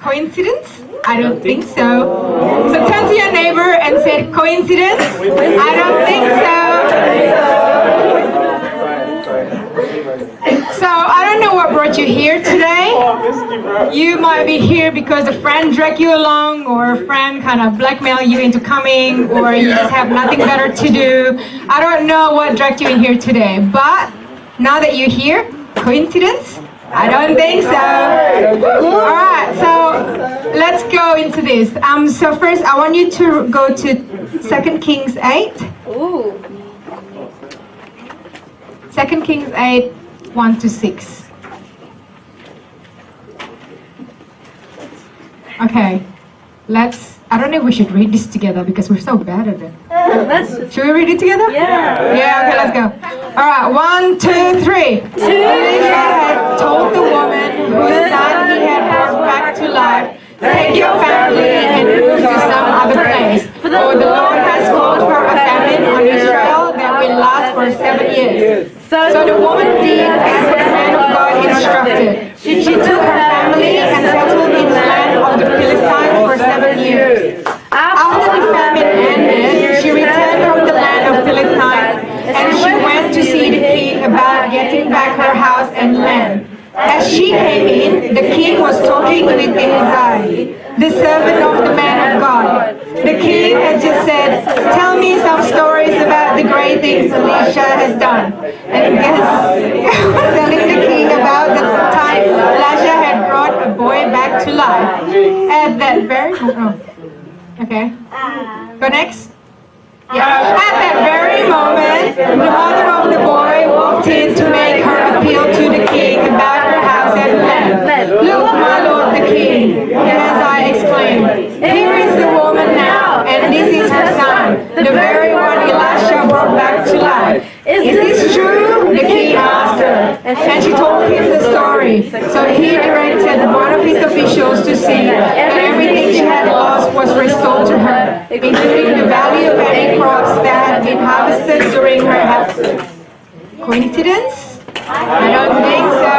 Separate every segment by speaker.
Speaker 1: Coincidence? I don't think so. So turn to your neighbor and say, coincidence? I don't think so. So I don't know what brought you here today. You might be here because a friend dragged you along, or a friend kind of blackmailed you into coming, or you just have nothing better to do. I don't know what dragged you in here today, but now that you're here, coincidence? I don't think so. Alright, so let's go into this. So first I want you to go to 2 Kings 8.
Speaker 2: Ooh.
Speaker 1: 2 Kings 8, 1 to 6. Okay, I don't know if we should read this together because we're so bad at it. Should we read it together?
Speaker 2: Yeah.
Speaker 1: Yeah, okay, let's go. Alright, 1, 2, 3. Elisha had told the woman whose son he had brought back to life, take your family and move to some other place, for the Lord has called for a famine on Israel that will last for 7 years. So the woman did as the man of God instructed. She took her family and settled in the land of the Philistines for 7 years. After the famine ended, she returned from the land of Philistines, and she went to see the king about getting back her house and land. As she came in, the king was talking with Gehazi, the servant of the man of God. The king had just said, tell me some stories about the great things Elisha has done. And Gehazi was telling the king about the time Elisha had brought a boy back to life. At that very moment, okay, go next. Yeah. At that very moment, the mother of the boy walked in to make her appeal to the king about her house and land. Look, my lord the king, Gehazi exclaimed, here is the woman now, and this is her son, the very one Elisha brought back to life. Is this true? The king asked her, and she told him the story. So he directed one of his officials to see that everything she had lost was restored to her, including the value of any crops that had been harvested during her absence. Coincidence? I don't think so.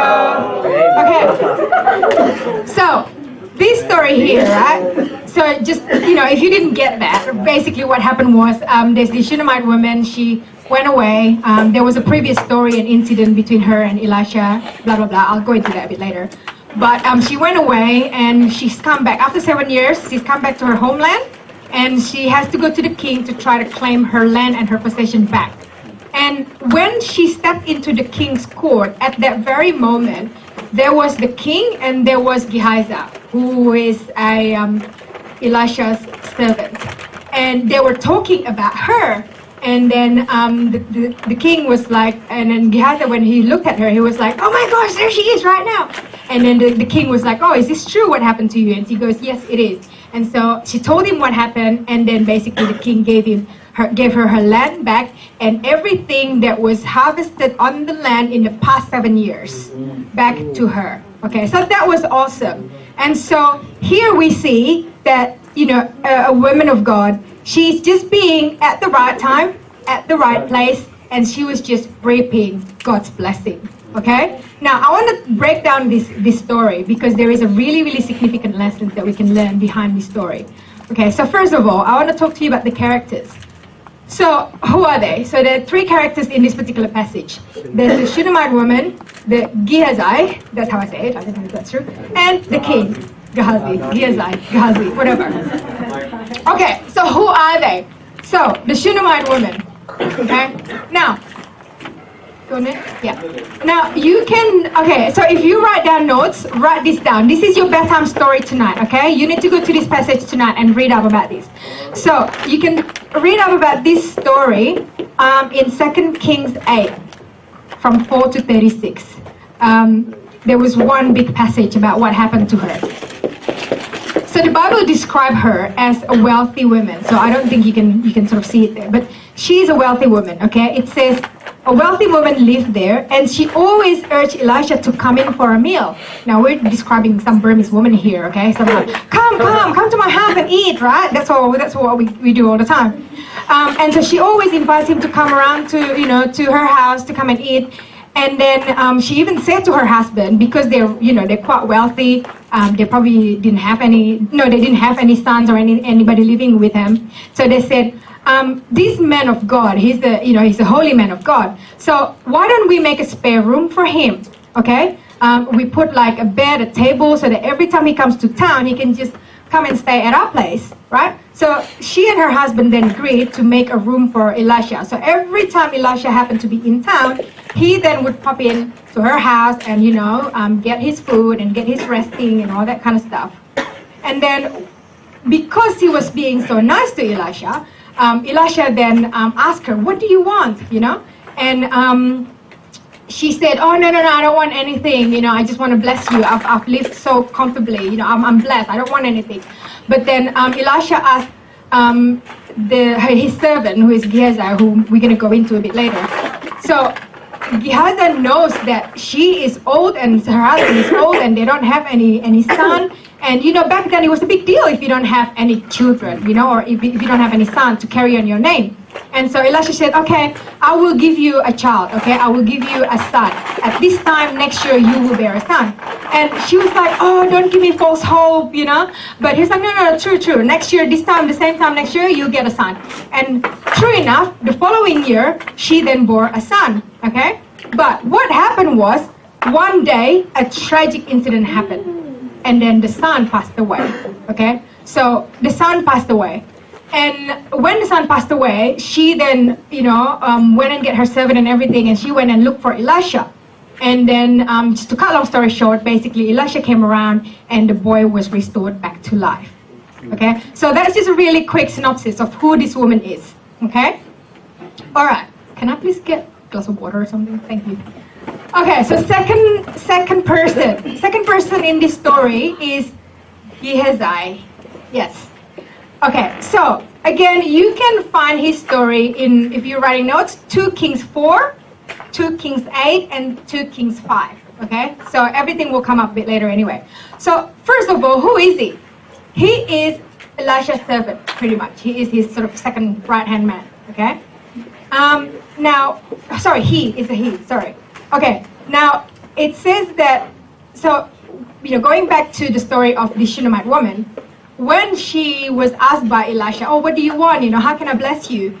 Speaker 1: Okay. So, this story here, right? So just, if you didn't get that, basically what happened was there's this Shunammite woman, she went away. There was a previous story, an incident between her and Elisha, blah, blah, blah. I'll go into that a bit later. But she went away and she's come back. After 7 years, she's come back to her homeland and she has to go to the king to try to claim her land and her possession back. And when she stepped into the king's court, at that very moment, there was the king and there was Gehazi, who is Elisha's servant. And they were talking about her. And then the king was like, and then Gehazi, when he looked at her, he was like, oh my gosh, there she is right now. And then the king was like, oh, is this true what happened to you? And she goes, yes, it is. And so she told him what happened. And then basically the king gave her her land back and everything that was harvested on the land in the past 7 years back to her. Okay, so that was awesome. And so here we see that, a woman of God, she's just being at the right time, at the right place, and she was just reaping God's blessing. Okay? Now, I want to break down this story because there is a really, really significant lesson that we can learn behind this story. Okay, so first of all, I want to talk to you about the characters. So, who are they? So there are 3 characters in this particular passage. There's the Shunammite woman, the Gehazi, that's how I say it, I don't know if that's true, and the king, Gehazi, whatever. Okay, so who are they? So, the Shunammite woman, okay? Now, go next, yeah. Now, you can, okay, so if you write down notes, write this down. This is your bedtime story tonight, okay? You need to go to this passage tonight and read up about this. So, you can read up about this story in 2 Kings 8, from 4 to 36. There was one big passage about what happened to her. So the Bible describes her as a wealthy woman. So I don't think you can sort of see it there. But she's a wealthy woman, okay? It says, a wealthy woman lived there, and she always urged Elisha to come in for a meal. Now, we're describing some Burmese woman here, okay? So like, come to my house and eat, right? That's what we do all the time. And so she always invites him to come around to her house to come and eat. And then she even said to her husband, because they're quite wealthy, they probably didn't have any sons or anybody living with him. So they said, this man of God, he's a holy man of God. So why don't we make a spare room for him? Okay, we put like a bed, a table, so that every time he comes to town, he can just come and stay at our place, right? So she and her husband then agreed to make a room for Elisha. So every time Elisha happened to be in town, he then would pop in to her house and, get his food and get his resting and all that kind of stuff. And then because he was being so nice to Elisha, Elisha then asked her, what do you want, And she said, oh, no, I don't want anything. I just want to bless you. I've lived so comfortably. I'm blessed. I don't want anything. But then Elisha asked his servant, who is Gehazi, who we're going to go into a bit later. So Gehazi knows that she is old and her husband is old and they don't have any son. And, back then it was a big deal if you don't have any children, or if you don't have any son to carry on your name. And so Elisha said, okay, I will give you a child, okay? I will give you a son. At this time next year, you will bear a son. And she was like, oh, don't give me false hope, But he's like, no, true. Next year, the same time next year, you'll get a son. And true enough, the following year, she then bore a son, okay? But what happened was, one day, a tragic incident happened. And then the son passed away, okay? So the son passed away. And when the son passed away, she then, went and get her servant and everything, and she went and looked for Elisha. And then, just to cut long story short, basically, Elisha came around, and the boy was restored back to life. Okay? So that's just a really quick synopsis of who this woman is. Okay? All right. Can I please get a glass of water or something? Thank you. Okay, so second person in this story is Gehazi. Yes. Okay, so again, you can find his story in, if you're writing notes, 2 Kings 4, 2 Kings 8, and 2 Kings 5. Okay, so everything will come up a bit later anyway. So first of all, who is he? He is Elisha's servant, pretty much. He is his sort of second right-hand man. Okay. Sorry. Okay, now it says that, so, going back to the story of the Shunammite woman, when she was asked by Elisha, oh, what do you want? How can I bless you?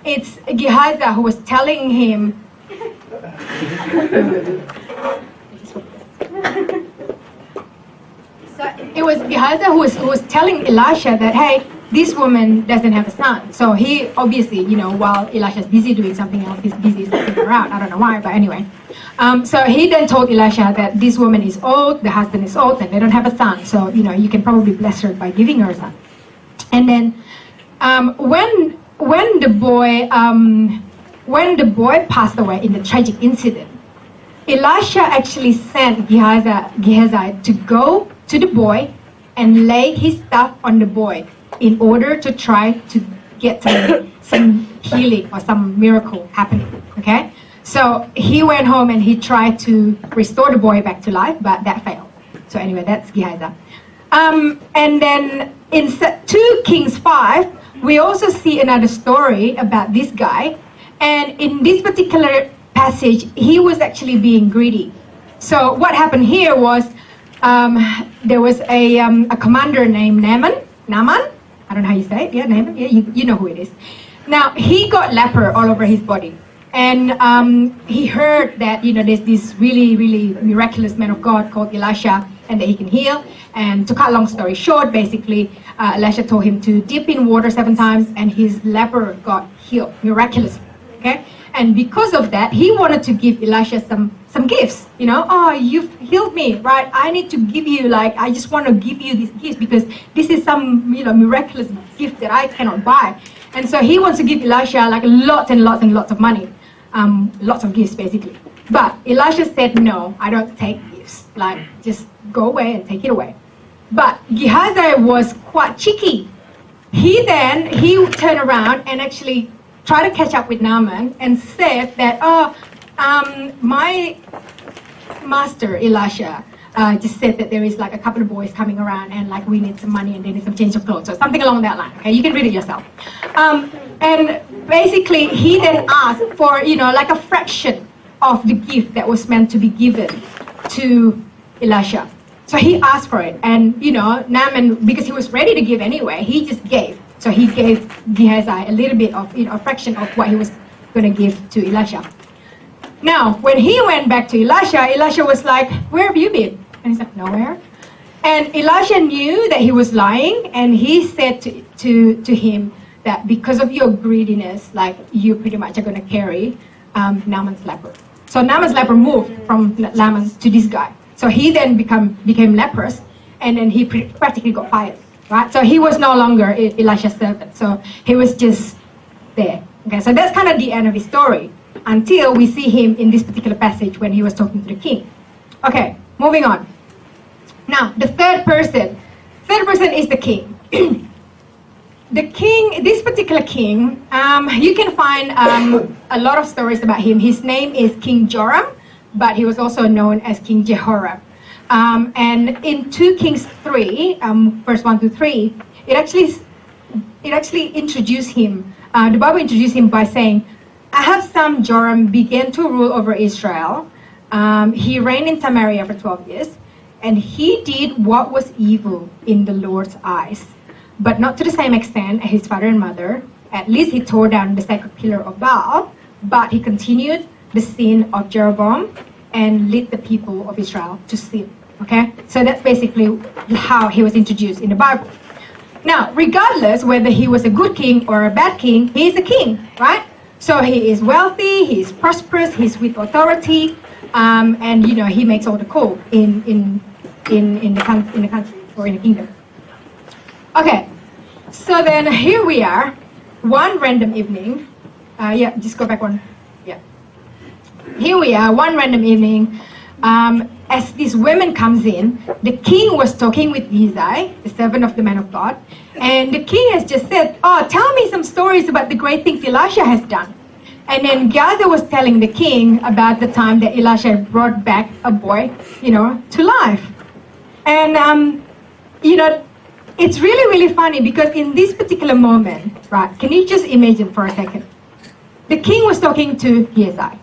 Speaker 1: It's Gehazi who was telling him, so it was Gehazi who was telling Elisha that, hey, this woman doesn't have a son. So he obviously, while Elisha's busy doing something else, he's busy sleeping around. I don't know why, but anyway. So he then told Elisha that this woman is old, the husband is old, and they don't have a son. So, you can probably bless her by giving her a son. And then when the boy passed away in the tragic incident, Elisha actually sent Gehazi to go to the boy and lay his stuff on the boy in order to try to get some healing or some miracle happening, okay? So he went home and he tried to restore the boy back to life, but that failed. So anyway, that's Gehazi. And then in 2 Kings 5, we also see another story about this guy. And in this particular passage, he was actually being greedy. So what happened here was there was a commander named Naaman. I don't know how you say it. Yeah, Naaman. Yeah, you know who it is. Now, he got leper all over his body. And he heard that, there's this really, really miraculous man of God called Elisha, and that he can heal. And to cut a long story short, basically, Elisha told him to dip in water 7 times, and his leper got healed miraculously. Okay? And because of that, he wanted to give Elisha some gifts. Oh, you've healed me, right? I need to give you, I just want to give you these gifts because this is some, miraculous gift that I cannot buy. And so he wants to give Elisha lots and lots and lots of money. Lots of gifts, basically. But Elisha said, no, I don't take gifts. Just go away and take it away. But Gehazi was quite cheeky. He turned around and actually tried to catch up with Naaman and said that, my master, Elisha, just said that there is a couple of boys coming around and we need some money and they need some change of clothes or something along that line. Okay, you can read it yourself. And basically he then asked for, a fraction of the gift that was meant to be given to Elisha. So he asked for it, and Naaman, because he was ready to give anyway, he just gave. So he gave Gehazi a little bit of, a fraction of what he was going to give to Elisha. Now, when he went back to Elisha was like, "Where have you been?" And he's like, "Nowhere." And Elisha knew that he was lying, and he said to him that because of your greediness, like you pretty much are going to carry Naaman's leper. So Naaman's leper moved from Naaman to this guy. So he then became leprous, and then he practically got fired, right? So he was no longer Elisha's servant. So he was just there. Okay, so that's kind of the end of his story until we see him in this particular passage when he was talking to the king. Okay, moving on. Now, the third person is the king. The king, this particular king, you can find a lot of stories about him. His name is King Joram, but he was also known as King Jehoram. And in 2 Kings 3, verse 1 to 3, it actually introduced him. The Bible introduced him by saying, Ahab's son Joram began to rule over Israel. He reigned in Samaria for 12 years, and he did what was evil in the Lord's eyes, but not to the same extent as his father and mother. At least he tore down the sacred pillar of Baal, but he continued the sin of Jeroboam and led the people of Israel to sin. Okay, so that's basically how he was introduced in the Bible. Now, regardless whether he was a good king or a bad king, he is a king, right? So he is wealthy, he is prosperous, he's with authority, and he makes all the call in the country or in the kingdom. Okay, so then here we are, one random evening. Just go back one. Yeah. Here we are, one random evening. As this woman comes in, the king was talking with Gehazi, the servant of the man of God, and the king has just said, "Oh, tell me some stories about the great things Elisha has done." And then Gehazi was telling the king about the time that Elisha brought back a boy, to life. And it's really, really funny because in this particular moment, right? Can you just imagine for a second? The king was talking to Gehazi.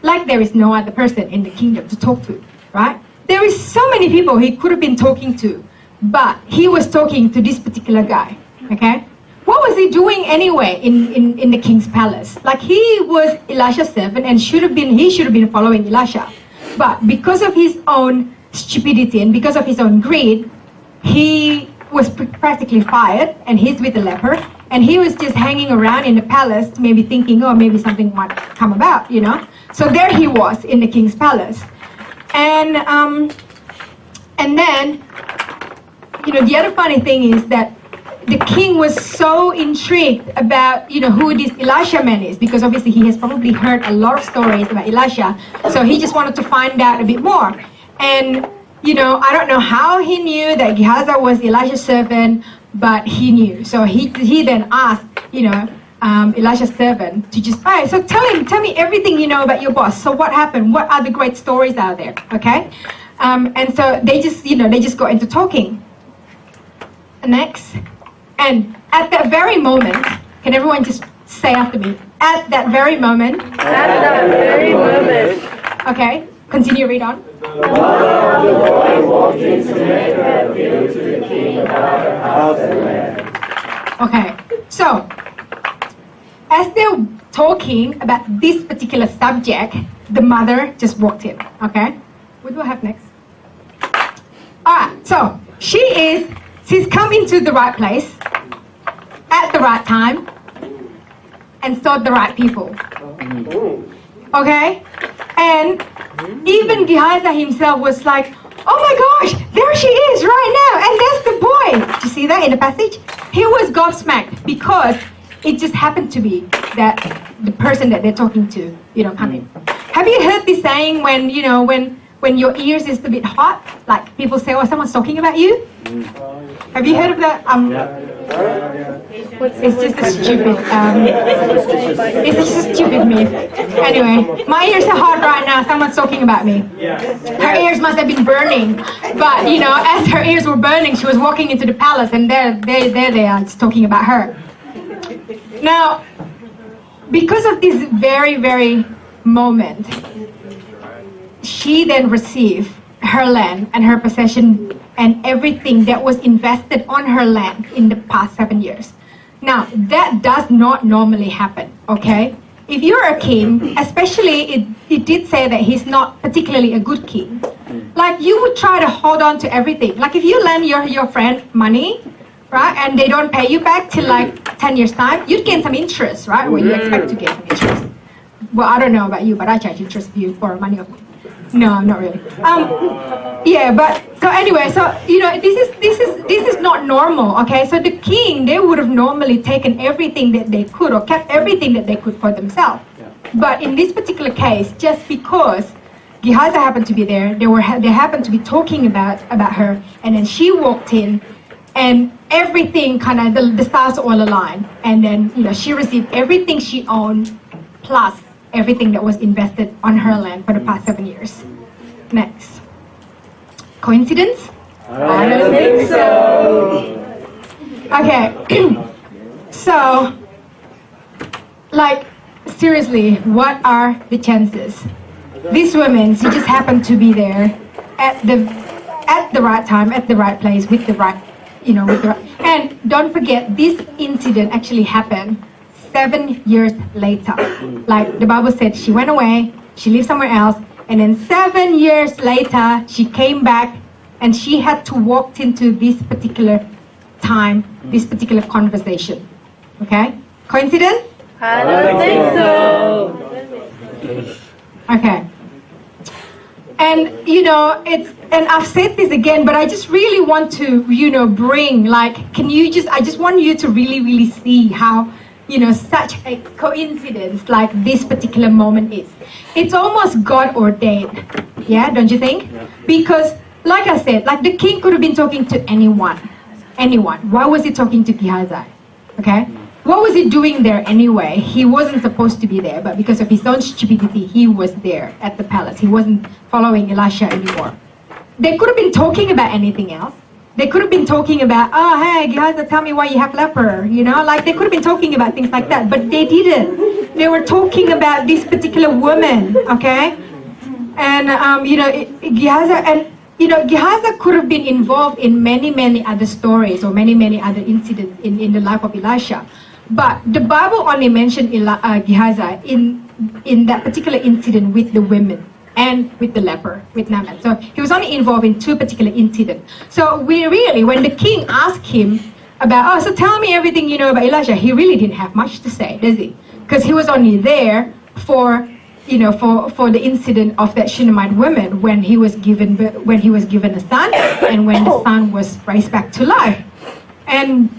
Speaker 1: Like there is no other person in the kingdom to talk to, right? There is so many people he could have been talking to, but he was talking to this particular guy, okay? What was he doing anyway in the king's palace? Like he was Elisha's servant and he should have been following Elisha. But because of his own stupidity and because of his own greed, he was practically fired, and he's with the leper, and he was just hanging around in the palace, maybe thinking, oh, maybe something might come about, So there he was in the king's palace. And then, the other funny thing is that the king was so intrigued about, who this Elisha man is, because obviously he has probably heard a lot of stories about Elisha, so he just wanted to find out a bit more. And, I don't know how he knew that Gehazi was Elisha's servant, but he knew. So he then asked, Elisha's servant to just, all right, so tell me everything you know about your boss. So what happened? What are the great stories out there? Okay? And so they just got into talking. Next. And at that very moment, can everyone just say after me? At that very moment.
Speaker 2: At that very moment.
Speaker 1: Okay, continue, read on.
Speaker 2: The boy walked in to make her appeal to the king about her house and land.
Speaker 1: Okay, so as they're talking about this particular subject, the mother just walked in. Okay, what do I have next? Alright, so she's come into the right place at the right time and saw the right people. Okay, and even Gehazi himself was like, oh my gosh, there she is right now, and that's the boy. Did you see that in the passage? He was gobsmacked because it just happened to be that the person that they're talking to, come in. Have you heard this saying when your ears is a bit hot, like people say, oh, someone's talking about you? Have you heard of that? It's just a stupid, it's just a stupid myth. Anyway, my ears are hot right now, someone's talking about me. Her ears must have been burning, but as her ears were burning, she was walking into the palace, and there they are, just talking about her. Now, because of this very, very moment, she then received her land and her possession and everything that was invested on her land in the past 7 years. Now, that does not normally happen, okay? If you're a king, especially it did say that he's not particularly a good king, like you would try to hold on to everything. Like if you lend your friend money, right, and they don't pay you back till like 10 years time, you'd gain some interest, right? Well, you expect to gain some interest. Well, I don't know about you, but I charge interest if you borrow money of me. No, not really. Yeah, but so anyway, so this is not normal, okay? So the king, they would have normally taken everything that they could or kept everything that they could for themselves. But in this particular case, just because Gehazi happened to be there, they happened to be talking about her, and then she walked in, and everything kind of the stars all aligned, and then she received everything she owned plus everything that was invested on her land for the past 7 years. Next. Coincidence?
Speaker 2: I don't think so.
Speaker 1: Okay. So, like, seriously, what are the chances? These women, she just happened to be there at the right time, at the right place, with the right, and don't forget, this incident actually happened 7 years later. Like the Bible said, she went away, she lived somewhere else, and then 7 years later, she came back and she had to walk into this particular time, this particular conversation. Okay? Coincidence?
Speaker 2: I don't think so.
Speaker 1: Okay. And and I've said this again, but I just really want to, bring, like, I just want you to really, really see how, such a coincidence like this particular moment is. It's almost God ordained. Yeah, don't you think? Yeah. Because, like I said, like the king could have been talking to anyone. Why was he talking to Gehazi? Okay? What was he doing there anyway? He wasn't supposed to be there, but because of his own stupidity, he was there at the palace. He wasn't following Elisha anymore. They could have been talking about anything else. They could have been talking about, oh, hey, Gehazi, tell me why you have leper, like they could have been talking about things like that, but they didn't. They were talking about this particular woman, okay? And, Gehazi could have been involved in many, many other stories or many, many other incidents in the life of Elisha. But the Bible only mentioned Gehazi in that particular incident with the women and with the leper, with Naaman. So he was only involved in two particular incidents. So when the king asked him about, so tell me everything you know about Elisha, he really didn't have much to say, does he? Because he was only there for the incident of that Shunammite woman when he was given a son and when the son was raised back to life. And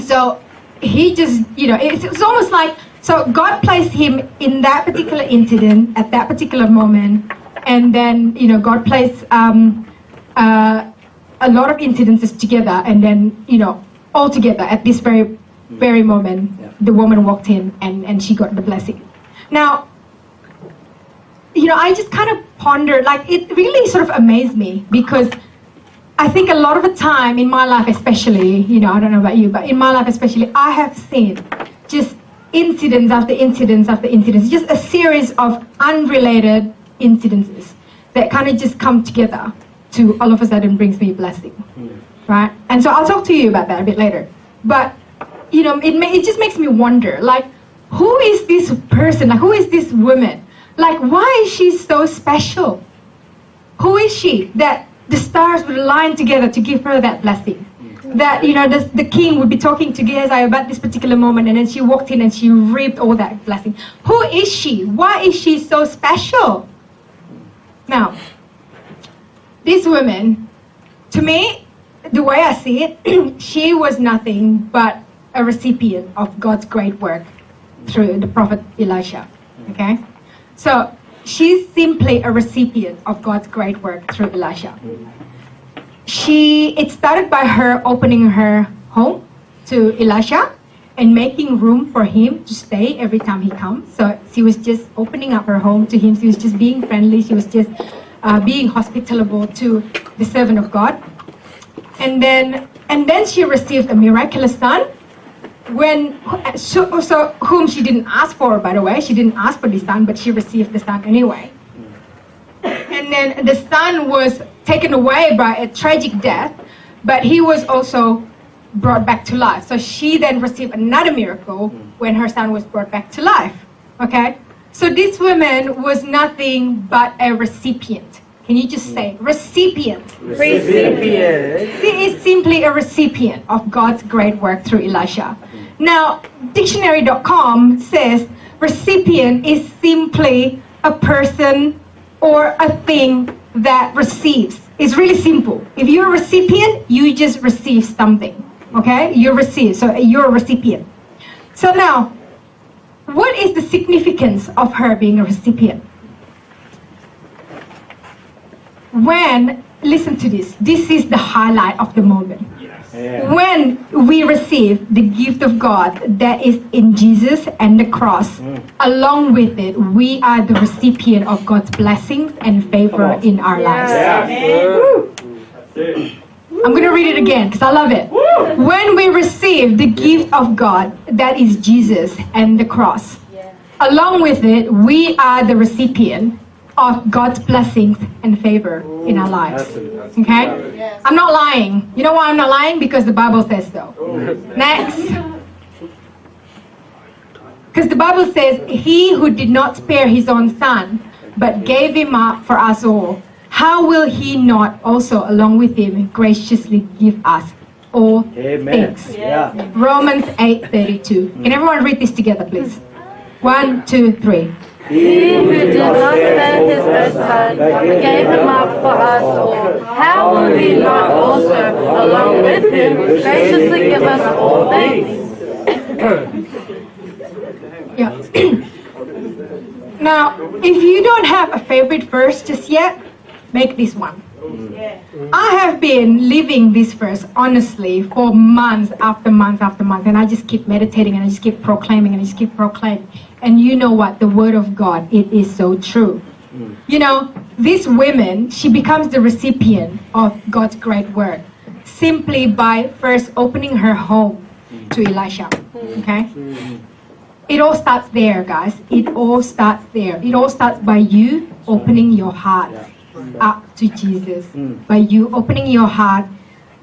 Speaker 1: so he just, it's almost like, so God placed him in that particular incident at that particular moment, and then, God placed a lot of incidences together, and then, all together at this very, very moment, the woman walked in and she got the blessing. Now, I just kind of pondered, like, it really sort of amazed me, because I think a lot of the time in my life especially, I don't know about you, but in my life especially, I have seen just incidents after incidents after incidents, just a series of unrelated incidences that kind of just come together to all of a sudden brings me a blessing, right? And so I'll talk to you about that a bit later. But, it just makes me wonder, like, who is this person? Like, who is this woman? Like, why is she so special? Who is she that the stars would align together to give her that blessing? That, the king would be talking to Gehazi about this particular moment, and then she walked in and she reaped all that blessing. Who is she? Why is she so special? Now, this woman, to me, the way I see it, she was nothing but a recipient of God's great work through the prophet Elisha. Okay? So, she's simply a recipient of God's great work through Elisha. It started by her opening her home to Elisha and making room for him to stay every time he comes. So she was just opening up her home to him. She was just being friendly. She was just being hospitable to the servant of God. And then she received a miraculous son. so whom she didn't ask for, by the way. She didn't ask for the son, but she received the son anyway. And then the son was taken away by a tragic death, but he was also brought back to life. So she then received another miracle when her son was brought back to life. Okay? So this woman was nothing but a recipient. Can you just say recipient?
Speaker 2: Recipient.
Speaker 1: She is simply a recipient of God's great work through Elisha. Now, dictionary.com says recipient is simply a person or a thing that receives. It's really simple. If you're a recipient, you just receive something. Okay? You receive. So you're a recipient. So now, what is the significance of her being a recipient? Listen to this. This is the highlight of the moment.
Speaker 2: Yeah.
Speaker 1: When we receive the gift of God that is in Jesus and the cross, along with it, we are the recipient of God's blessings and favor in our lives. I'm going to read it again because I love it. When we receive the gift of God that is Jesus and the cross, along with it, we are the recipient of God's blessings and favor in our lives. Okay? Yes. I'm not lying. You know why I'm not lying? Because the Bible says so. Next. Because the Bible says, He who did not spare His own Son, but gave Him up for us all, how will He not also, along with Him, graciously give us all things?
Speaker 2: Yeah.
Speaker 1: Romans 8:32. Can everyone read this together, please? 1, 2, 3.
Speaker 3: He who did not spare His own Son, but gave Him up for us all, how will He not also, along with Him, graciously give us all things?
Speaker 1: Yeah. Now, if you don't have a favorite verse just yet, make this one. I have been living this verse honestly for months after months after months, and I just keep meditating and I just keep proclaiming and I just keep proclaiming. And you know what? The word of God, it is so true. You know, this woman, she becomes the recipient of God's great word simply by first opening her home to Elisha. Okay? It all starts there, guys. It all starts there. It all starts by you opening your heart up to Jesus, by you opening your heart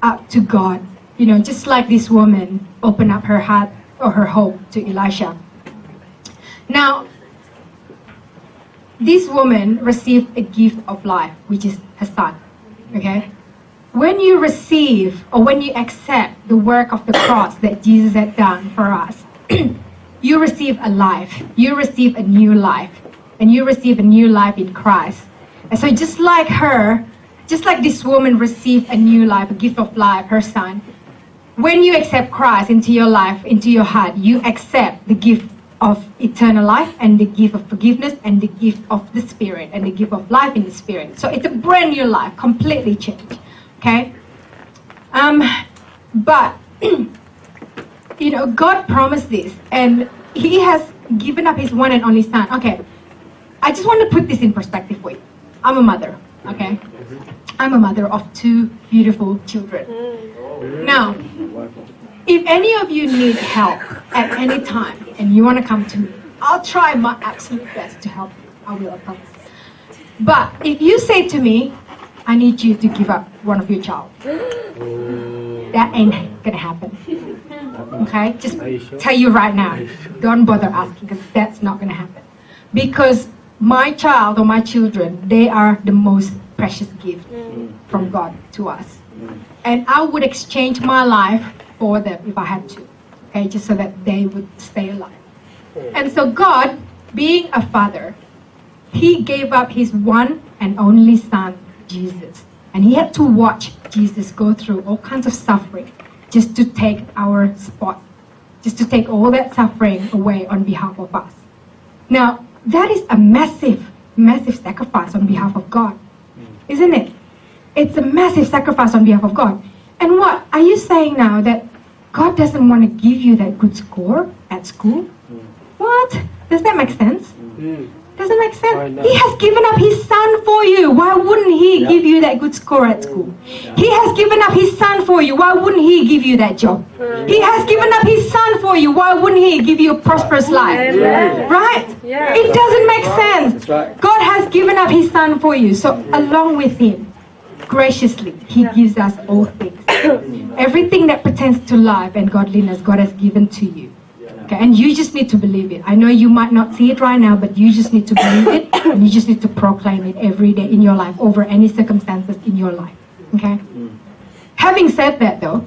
Speaker 1: up to God. You know, just like this woman opened up her heart or her home to Elisha. Now, this woman received a gift of life, which is her son. Okay? When you receive or when you accept the work of the cross that Jesus had done for us, you receive a life. You receive a new life. And you receive a new life in Christ. And so just like her, just like this woman received a new life, a gift of life, her son, when you accept Christ into your life, into your heart, you accept the gift of eternal life and the gift of forgiveness and the gift of the Spirit and the gift of life in the Spirit. So it's a brand new life, completely changed. Okay? But, you know, God promised this and He has given up His one and only Son. Okay, I just want to put this in perspective for you. I'm a mother, okay? I'm a mother of 2 beautiful children. Now, if any of you need help at any time and you want to come to me, I'll try my absolute best to help you. I will, I promise. But if you say to me, I need you to give up one of your child, that ain't gonna happen. Okay? Just tell you right now, don't bother asking because that's not gonna happen. Because my child or my children, they are the most precious gift from God to us. And I would exchange my life for them if I had to. Okay, just so that they would stay alive. And so God, being a father, He gave up His one and only Son, Jesus. And He had to watch Jesus go through all kinds of suffering just to take our spot, just to take all that suffering away on behalf of us. Now, that is a massive, massive sacrifice on behalf of God, isn't it? It's a massive sacrifice on behalf of God. And what are you saying now, that God doesn't want to give you that good score at school? What? Does that make sense? Doesn't make sense. He has given up his son for you. Why wouldn't he give you that good score at school? He has given up his son for you. Why wouldn't he give you that job? He has given up his son for you. Why wouldn't he give you a prosperous life? Right? It doesn't make sense. God has given up his son for you. So along with him, graciously, he gives us all things. Everything that pertains to life and godliness, God has given to you. Okay, and you just need to believe it. I know you might not see it right now, but you just need to believe it, and you just need to proclaim it every day in your life, over any circumstances in your life. Okay? Having said that, though,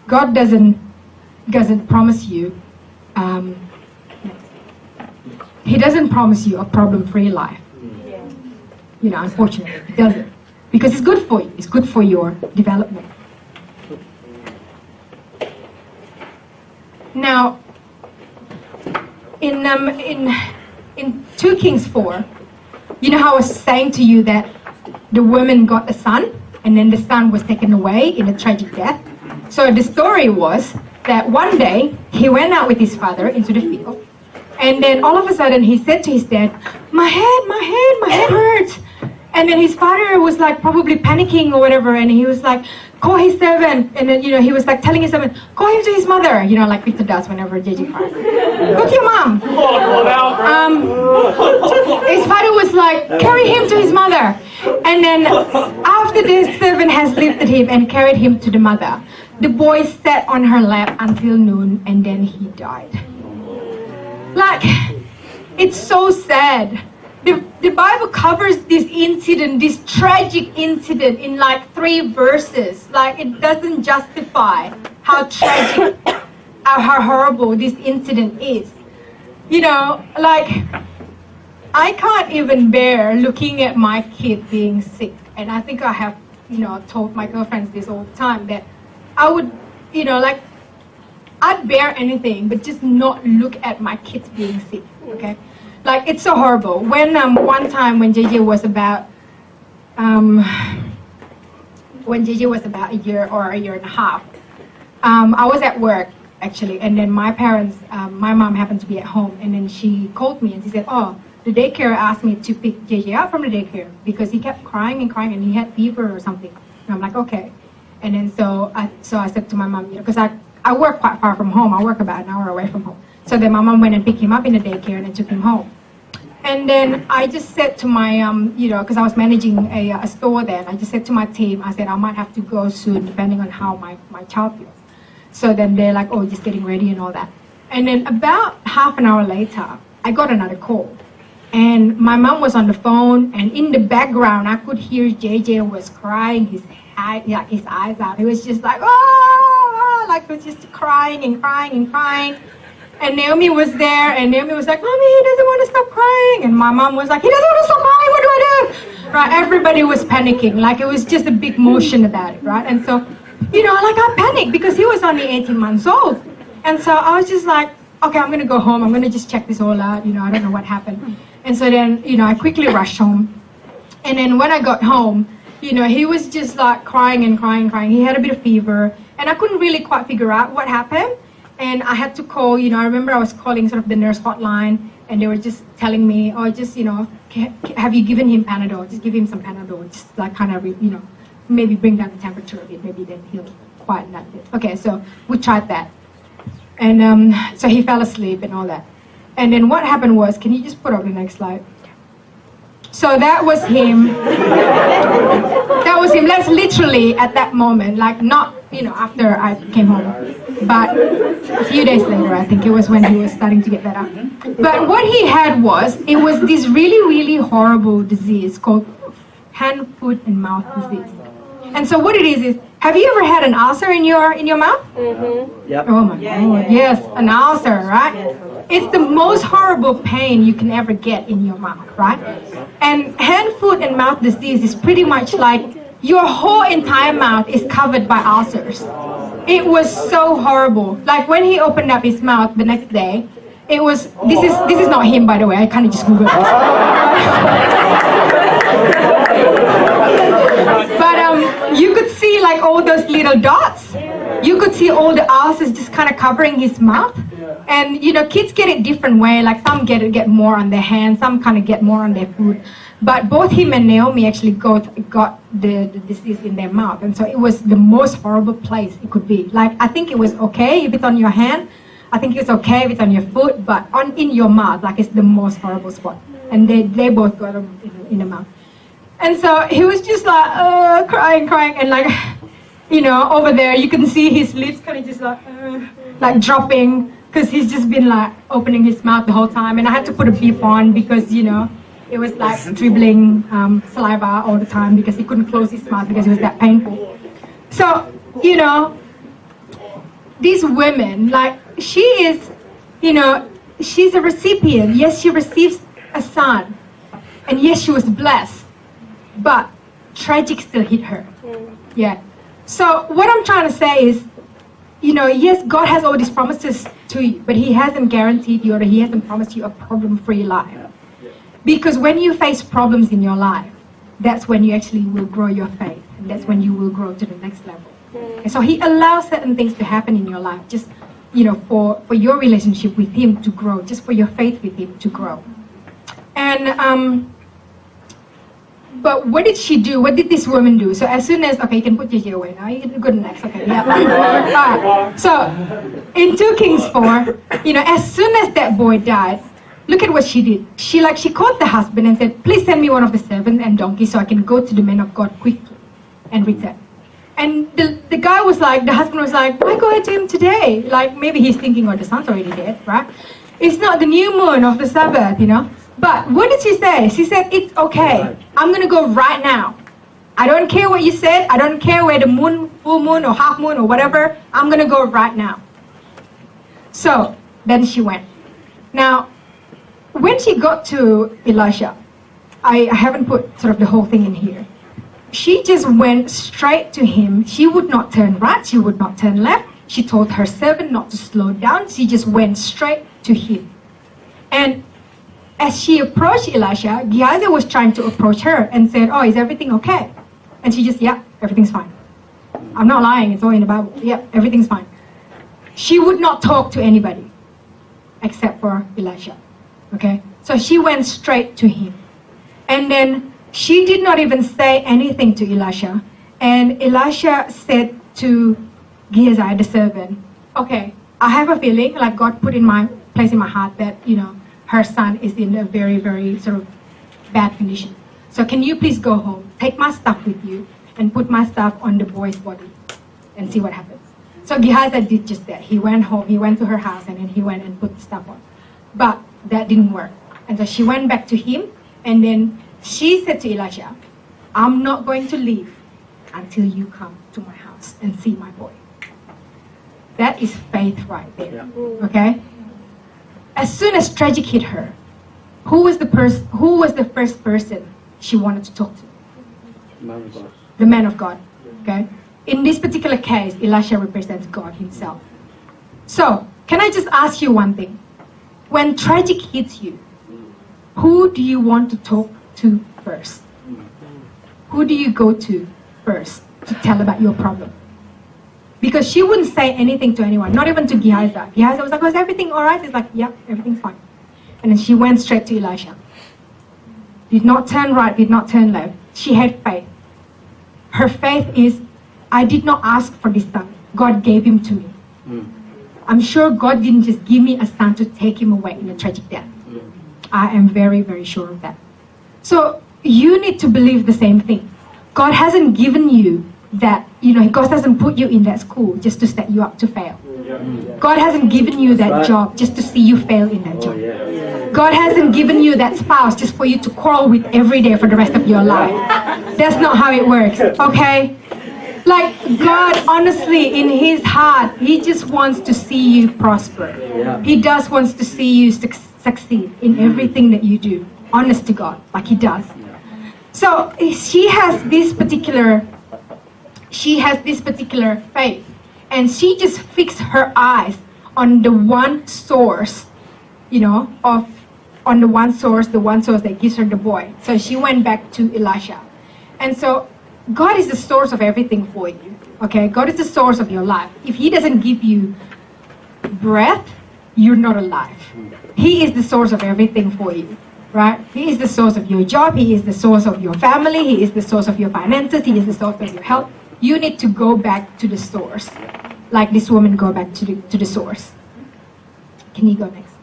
Speaker 1: God doesn't promise you. He doesn't promise you a problem-free life. You know, unfortunately, He doesn't, because it's good for you. It's good for your development. Now, in 2 Kings 4, you know how I was saying to you that the woman got a son, and then the son was taken away in a tragic death. So the story was that one day he went out with his father into the field, and then all of a sudden he said to his dad, my head hurts. And then his father was like probably panicking or whatever, and he was like, call his servant. And then, you know, he was like telling his servant, call him to his mother, you know, like Victor does whenever JJ cries. Go to your mom. His father was like, carry him to his mother. And then after the servant has lifted him and carried him to the mother, the boy sat on her lap until noon, and then he died. Like, it's so sad. The Bible covers this incident, this tragic incident, in like 3 verses. Like, it doesn't justify how tragic, how horrible this incident is. You know, like, I can't even bear looking at my kid being sick. And I think I have, you know, told my girlfriends this all the time, that I would, you know, like, I'd bear anything, but just not look at my kids being sick, okay? Like, it's so horrible. When one time when JJ was about a year or a year and a half, I was at work actually, and then my parents, my mom happened to be at home, and then she called me and she said, oh, the daycare asked me to pick JJ up from the daycare because he kept crying and crying and he had fever or something. And I'm like, okay. And then so I said to my mom, you know, because I work quite far from home. I work about an hour away from home. So then my mom went and picked him up in the daycare and then took him home. And then I just said to my, you know, because I was managing a store then, I just said to my team, I said, I might have to go soon depending on how my child feels. So then they're like, oh, just getting ready and all that. And then about half an hour later, I got another call. And my mom was on the phone, and in the background, I could hear JJ was crying his eyes out. He was just like, oh, like he was just crying and crying and crying. And Naomi was there, and Naomi was like, Mommy, he doesn't want to stop crying. And my mom was like, he doesn't want to stop crying, what do I do? Right, everybody was panicking, like it was just a big motion about it, right? And so, you know, like I panicked because he was only 18 months old. And so I was just like, okay, I'm going to go home. I'm going to just check this all out. You know, I don't know what happened. And so then, you know, I quickly rushed home. And then when I got home, you know, he was just like crying and crying and crying. He had a bit of fever. And I couldn't really quite figure out what happened. And I had to call, you know, I remember I was calling sort of the nurse hotline. And they were just telling me, oh, just, you know, have you given him Panadol? Just give him some Panadol. Just like kind of, you know, maybe bring down the temperature a bit. Maybe then he'll quieten that bit. Okay, so we tried that. And so he fell asleep and all that. And then what happened was, can you just put up the next slide? So that was him. That was him. That's literally at that moment, like not, you know, after I came home. But a few days later, I think it was when he was starting to get better. But what he had was, it was this really, really horrible disease called hand, foot, and mouth disease. And so what it is, have you ever had an ulcer in your mouth?
Speaker 3: Mm-hmm.
Speaker 2: Yep.
Speaker 1: Oh my God, yes, an ulcer, right? It's the most horrible pain you can ever get in your mouth, right? And hand, foot, and mouth disease is pretty much like your whole entire mouth is covered by ulcers. It was so horrible. Like when he opened up his mouth the next day, it was, this is not him, by the way, I kind of just Googled it. But you could see like all those little dots. You could see all the ulcers just kind of covering his mouth. And kids get it different way. Like some get more on their hands, some kind of get more on their food. But both him and Naomi actually got the disease in their mouth, and so it was the most horrible place it could be. Like I think it was okay if it's on your hand, I think it's okay if it's on your foot, but in your mouth, like it's the most horrible spot. And they both got them in the mouth. And so he was just like crying, and like over there you can see his lips kind of just like dropping, because he's just been like opening his mouth the whole time, and I had to put a beep on because it was like dribbling saliva all the time because he couldn't close his mouth because it was that painful. So, these women, like she is, she's a recipient. Yes, she receives a son. And yes, she was blessed. But tragic still hit her. Yeah. So what I'm trying to say is, yes, God has all these promises to you, but he hasn't guaranteed you, or he hasn't promised you a problem-free life. Because when you face problems in your life, that's when you actually will grow your faith. And that's when you will grow to the next level. And so he allows certain things to happen in your life, just, for your relationship with him to grow, just for your faith with him to grow. And, but what did she do? What did this woman do? So as soon as, okay, you can put your away now. You can go to next. Okay, yeah. All right. So in 2 Kings 4, as soon as that boy died, look at what she did. She called the husband and said, please send me one of the servants and donkeys so I can go to the man of God quickly and return. And the guy was like, the husband was like, why go to him today? Like maybe he's thinking, oh, the son's already dead, right? It's not the new moon of the Sabbath, But what did she say? She said, it's okay. I'm going to go right now. I don't care what you said. I don't care where the moon, full moon or half moon or whatever. I'm going to go right now. So then she went. Now, when she got to Elisha, I haven't put sort of the whole thing in here. She just went straight to him. She would not turn right. She would not turn left. She told her servant not to slow down. She just went straight to him. And as she approached Elisha, Gehazi was trying to approach her and said, oh, is everything okay? And she just, yeah, everything's fine. I'm not lying. It's all in the Bible. Yeah, everything's fine. She would not talk to anybody except for Elisha. Okay? So she went straight to him. And then she did not even say anything to Elisha. And Elisha said to Gehazi, the servant, okay, I have a feeling like God put in my place in my heart that, her son is in a very, very sort of bad condition. So can you please go home, take my stuff with you, and put my stuff on the boy's body and see what happens. So Gehazi did just that. He went home, he went to her house, and then he went and put the stuff on. But that didn't work. And so she went back to him, and then she said to Elisha, I'm not going to leave until you come to my house and see my boy. That is faith right there. Okay? As soon as tragic hit her, who was the first person she wanted to talk to? The man of God. Okay? In this particular case, Elisha represents God himself. So, can I just ask you one thing? When tragic hits you, who do you want to talk to first? Who do you go to first to tell about your problem? Because she wouldn't say anything to anyone, not even to Gehazi. Gehazi was like, oh, is everything all right? He's like, yeah, everything's fine. And then she went straight to Elisha. Did not turn right, did not turn left. She had faith. Her faith is, I did not ask for this son. God gave him to me. I'm sure God didn't just give me a son to take him away in a tragic death. I am very, very sure of that. So you need to believe the same thing. God hasn't given you that, God doesn't put you in that school just to set you up to fail. God hasn't given you that job just to see you fail in that job. God hasn't given you that spouse just for you to quarrel with every day for the rest of your life. That's not how it works, okay? Like, God, honestly, in his heart, he just wants to see you prosper. He does wants to see you succeed in everything that you do. Honest to God, like he does. So she has this particular faith, and she just fixed her eyes on the one source, on the one source that gives her the boy. So she went back to Elisha. And so God is the source of everything for you. Okay, God is the source of your life. If he doesn't give you breath, you're not alive. He is the source of everything for you, right? He is the source of your job. He is the source of your family. He is the source of your finances. He is the source of your health. You need to go back to the source, like this woman go back to the source. Can you go next?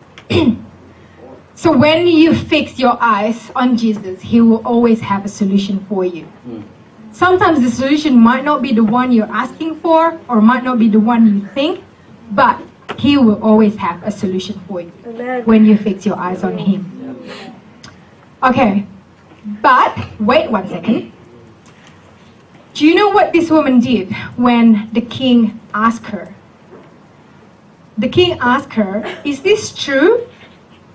Speaker 1: So when you fix your eyes on Jesus, He will always have a solution for you. Sometimes the solution might not be the one you're asking for, or might not be the one you think, but He will always have a solution for you when you fix your eyes on Him. Okay, but wait 1 second. Do you know what this woman did when the king asked her? The king asked her, is this true?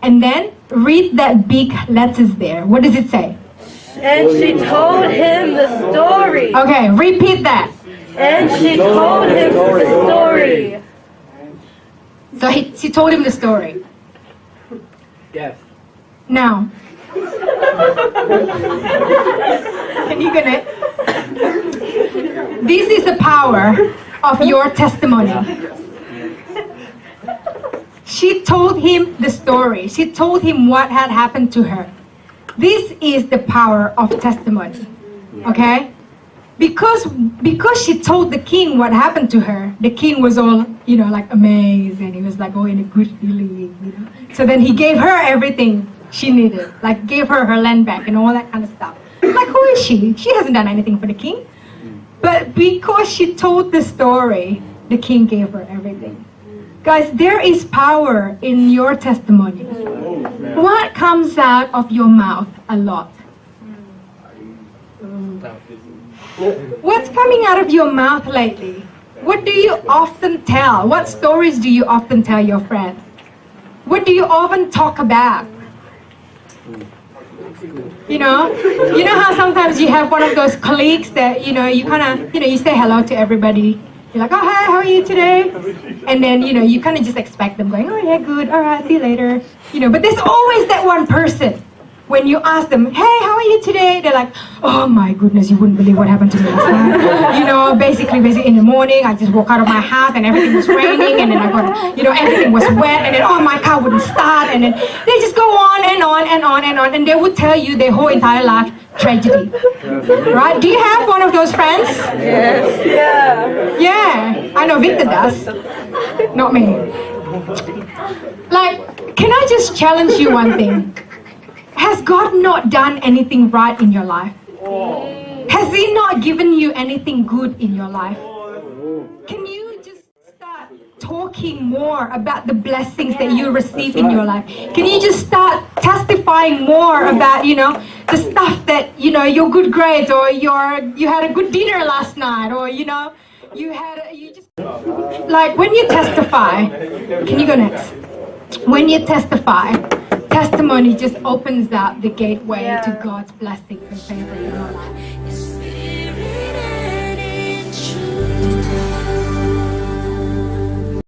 Speaker 1: And then read that big letters there. What does it say?
Speaker 3: And she told him the story.
Speaker 1: Okay, repeat that.
Speaker 3: And she told him the story.
Speaker 1: So she told him the story.
Speaker 2: Yes.
Speaker 1: Now, can you get it? This is the power of your testimony. She told him the story. She told him what had happened to her. This is the power of testimony. Okay? Because she told the king what happened to her, the king was all, like amazed, and he was like, in a good feeling, So then he gave her everything she needed, like gave her her land back and all that kind of stuff. Like, who is she? She hasn't done anything for the king. But because she told the story, the king gave her everything. Guys, there is power in your testimony. What comes out of your mouth a lot? What's coming out of your mouth lately? What do you often tell? What stories do you often tell your friends? What do you often talk about? You know how sometimes you have one of those colleagues that, you kind of, you say hello to everybody. You're like, oh, hi, how are you today? And then, you kind of just expect them going, oh, yeah, good, all right, see you later. But there's always that one person. When you ask them, hey, how are you today? They're like, oh my goodness, you wouldn't believe what happened to me last night. Basically in the morning, I just woke out of my house and everything was raining, and then I got, everything was wet, and then, my car wouldn't start, and then they just go on and on and on and on, and they would tell you their whole entire life tragedy. Right? Do you have one of those friends?
Speaker 3: Yes. Yeah.
Speaker 1: Yeah, I know Victor does. Not me. Like, can I just challenge you one thing? Has God not done anything right in your life? Has He not given you anything good in your life? Can you just start talking more about the blessings that you receive in your life? Can you just start testifying more about, the stuff that, your good grades, or you had a good dinner last night, or, like when you testify, can you go next? When you testify, testimony just opens up the gateway to God's blessings and favor in your life.